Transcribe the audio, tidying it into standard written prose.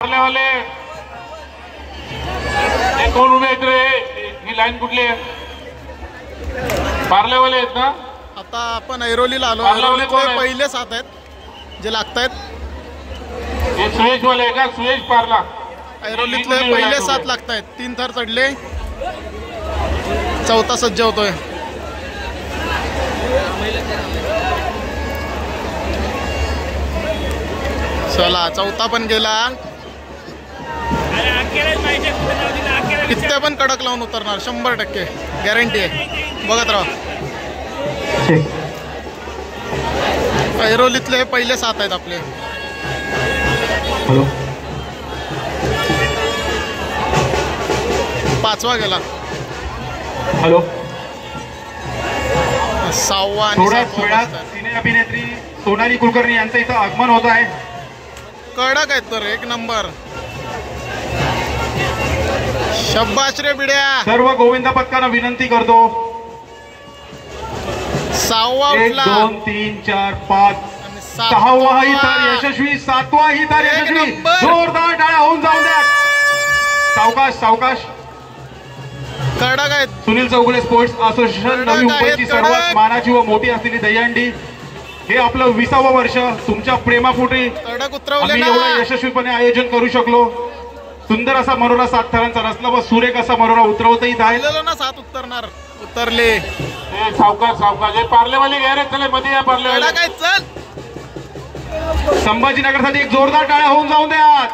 पार्लेवाले कोण उभे आहेत रे? ही लाईन कुठली आहे? पार्लेवाले आहेत ना? आता आपण ऐरोलीला आलो. ऐरोलीतले पहिले 7 आहेत जे लागतायत. हे सुयश वाले आहे का? सुयश पार्ला. ऐरोलीतले पहिले 7 लागतायत. 3 थर चढले, 4था सज्ज होतोय. चला 4था पण गेला. किती पण कडक लावून उतरणार 100% गॅरंटी आहे. बघत राहा. ऐरोलीतले पहिले 7 आहेत आपले. हॅलो 5वा गेला. हॅलो 6वा आणि 7वा. सिने अभिनेत्री सोनाली कुलकर्णी यांचं इथं आगमन होत आहे. कडक आहेत तर एक नंबर. शब्बाश रे बिड्या. सर्व गोविंदा पथकांना विनंती करतो. 6वा 1 उठला. 2 3 4 5 आणि 6वा ही तर यशस्वी. 7वा ही तर यशस्वी. जोरदार टाळ्या होऊन जाऊन द्या. सावकाश सावकाश. कडक आहेत. सुनील चौगुले स्पोर्ट्स असोसिएशन नवी मुंबईची सर्वात मानाची व मोठी असलेली दहीहंडी. हे आपलं 20वं वर्ष. तुमच्या प्रेमापोटी कडक उतरवले आम्ही एवढं यशस्वीपणे आयोजन करू शकलो. सुंदर असा मनोरा 7 थरांचा रचला व सुरेख असा मनोरा उतरवता येत आहे ना. 7 उतरणार. उतरले. सावकाश सावकाश. हे पार्लेवाले घ्या रे. चले मध्ये या पार्लेवाले. कडक आहेत. चल संभाजीनगरसाठी एक जोरदार टाळ्या होऊन जाऊन द्या.